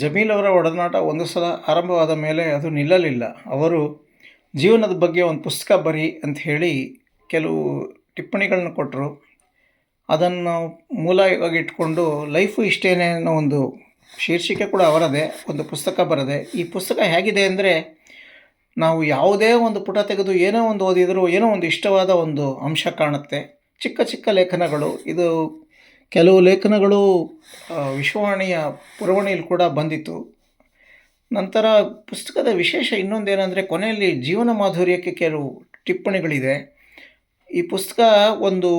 ಜಮೀಲ್ ಅವರ ಒಡನಾಟ ಒಂದು ಸಲ ಆರಂಭವಾದ ಮೇಲೆ ಅದು ನಿಲ್ಲಲಿಲ್ಲ. ಅವರು ಜೀವನದ ಬಗ್ಗೆ ಒಂದು ಪುಸ್ತಕ ಬರಿ ಅಂತ ಹೇಳಿ ಕೆಲವು ಟಿಪ್ಪಣಿಗಳನ್ನ ಕೊಟ್ಟರು. ಅದನ್ನು ಮೂಲವಾಗಿ ಇಟ್ಕೊಂಡು ಲೈಫು ಇಷ್ಟೇನೆ ಅನ್ನೋ ಒಂದು ಶೀರ್ಷಿಕೆ ಕೂಡ ಅವರದೇ, ಒಂದು ಪುಸ್ತಕ ಬರದೆ. ಈ ಪುಸ್ತಕ ಹೇಗಿದೆ ಅಂದರೆ, ನಾವು ಯಾವುದೇ ಒಂದು ಪುಟ ತೆಗೆದು ಏನೋ ಒಂದು ಓದಿದರೂ ಏನೋ ಒಂದು ಇಷ್ಟವಾದ ಒಂದು ಅಂಶ ಕಾಣುತ್ತೆ. ಚಿಕ್ಕ ಚಿಕ್ಕ ಲೇಖನಗಳು. ಇದು ಕೆಲವು ಲೇಖನಗಳು ವಿಶ್ವವಾಣಿಯ ಪುರವಣಿಯಲ್ಲಿ ಕೂಡ ಬಂದಿತ್ತು. ನಂತರ ಪುಸ್ತಕದ ವಿಶೇಷ ಇನ್ನೊಂದೇನೆಂದರೆ, ಕೊನೆಯಲ್ಲಿ ಜೀವನ ಮಾಧುರ್ಯಕ್ಕೆ ಕೆಲವು ಟಿಪ್ಪಣಿಗಳಿದೆ. ಈ ಪುಸ್ತಕ ಒಂದು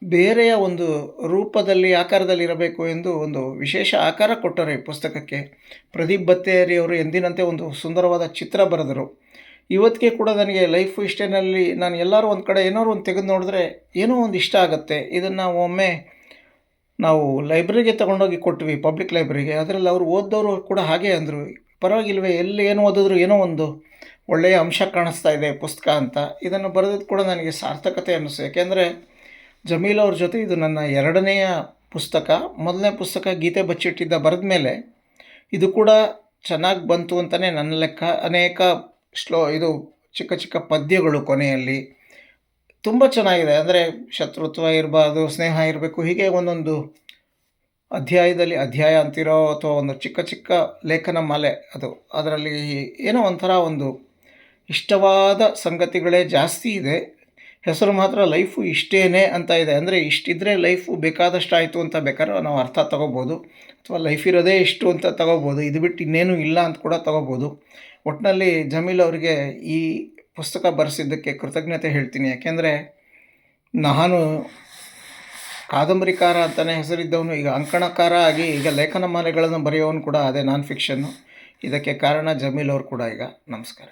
ಬೇರೆಯ ಒಂದು ರೂಪದಲ್ಲಿ, ಆಕಾರದಲ್ಲಿ ಇರಬೇಕು ಎಂದು ಒಂದು ವಿಶೇಷ ಆಕಾರ ಕೊಟ್ಟರು ಈ ಪುಸ್ತಕಕ್ಕೆ. ಪ್ರದೀಪ್ ಬತ್ತೇರಿಯವರು ಎಂದಿನಂತೆ ಒಂದು ಸುಂದರವಾದ ಚಿತ್ರ ಬರೆದರು. ಇವತ್ತಿಗೆ ಕೂಡ ನನಗೆ ಲೈಫು ಇಷ್ಟೇನಲ್ಲಿ ನಾನು ಎಲ್ಲರೂ ಒಂದು ಕಡೆ ಏನಾದ್ರು ಒಂದು ತೆಗೆದು ನೋಡಿದ್ರೆ ಏನೋ ಒಂದು ಇಷ್ಟ ಆಗುತ್ತೆ. ಇದನ್ನು ಒಮ್ಮೆ ನಾವು ಲೈಬ್ರರಿಗೆ ತೊಗೊಂಡೋಗಿ ಕೊಟ್ವಿ, ಪಬ್ಲಿಕ್ ಲೈಬ್ರರಿಗೆ. ಅದರಲ್ಲಿ ಅವರು ಓದಿದವರು ಕೂಡ ಹಾಗೆ ಅಂದರು, ಪರವಾಗಿಲ್ವೇ, ಎಲ್ಲಿ ಏನು ಓದಿದ್ರು ಏನೋ ಒಂದು ಒಳ್ಳೆಯ ಅಂಶ ಕಾಣಿಸ್ತಾ ಇದೆ ಪುಸ್ತಕ ಅಂತ. ಇದನ್ನು ಬರೆದಿದ್ದು ಕೂಡ ನನಗೆ ಸಾರ್ಥಕತೆ ಅನ್ನಿಸ್ತು. ಯಾಕೆಂದರೆ ಜಮೀಲ್ ಅವ್ರ ಜೊತೆ ಇದು ನನ್ನ ಎರಡನೆಯ ಪುಸ್ತಕ. ಮೊದಲನೇ ಪುಸ್ತಕ ಗೀತೆ ಬಚ್ಚಿಟ್ಟಿದ್ದ ಬರೆದ ಮೇಲೆ ಇದು ಕೂಡ ಚೆನ್ನಾಗಿ ಬಂತು ಅಂತಲೇ ನನ್ನ ಲೆಕ್ಕ. ಅನೇಕ ಇದು ಚಿಕ್ಕ ಚಿಕ್ಕ ಪದ್ಯಗಳು ಕೊನೆಯಲ್ಲಿ ತುಂಬ ಚೆನ್ನಾಗಿದೆ. ಅಂದರೆ ಶತ್ರುತ್ವ ಇರಬಾರ್ದು, ಸ್ನೇಹ ಇರಬೇಕು, ಹೀಗೆ ಒಂದೊಂದು ಅಧ್ಯಾಯದಲ್ಲಿ, ಅಧ್ಯಾಯ ಅಂತಿರೋ ಅಥವಾ ಒಂದು ಚಿಕ್ಕ ಚಿಕ್ಕ ಲೇಖನ ಮಾಲೆ ಅದು. ಅದರಲ್ಲಿ ಏನೋ ಒಂಥರ ಒಂದು ಇಷ್ಟವಾದ ಸಂಗತಿಗಳೇ ಜಾಸ್ತಿ ಇದೆ. ಹೆಸರು ಮಾತ್ರ ಲೈಫು ಇಷ್ಟೇನೆ ಅಂತ ಇದೆ. ಅಂದರೆ ಇಷ್ಟಿದ್ರೆ ಲೈಫು ಬೇಕಾದಷ್ಟು ಆಯಿತು ಅಂತ ಬೇಕಾದ್ರೆ ನಾವು ಅರ್ಥ ತಗೋಬೋದು, ಅಥವಾ ಲೈಫ್ ಇರೋದೇ ಇಷ್ಟು ಅಂತ ತಗೋಬೋದು. ಇದು ಬಿಟ್ಟು ಇನ್ನೇನು ಇಲ್ಲ ಅಂತ ಕೂಡ ತಗೋಬೋದು. ಒಟ್ಟಿನಲ್ಲಿ ಜಮೀಲ್ ಅವರಿಗೆ ಈ ಪುಸ್ತಕ ಬರೆಸಿದ್ದಕ್ಕೆ ಕೃತಜ್ಞತೆ ಹೇಳ್ತೀನಿ. ಯಾಕೆಂದರೆ ನಾನು ಕಾದಂಬರಿಕಾರ ಅಂತಲೇ ಹೆಸರಿದ್ದವನು ಈಗ ಅಂಕಣಕಾರ ಆಗಿ ಈಗ ಲೇಖನ ಮಾಲೆಗಳನ್ನು ಬರೆಯೋನು ಕೂಡ ಅದೇ, ನಾನ್ ಫಿಕ್ಷನ್ನು. ಇದಕ್ಕೆ ಕಾರಣ ಜಮೀಲ್ ಅವರು ಕೂಡ. ಈಗ ನಮಸ್ಕಾರ.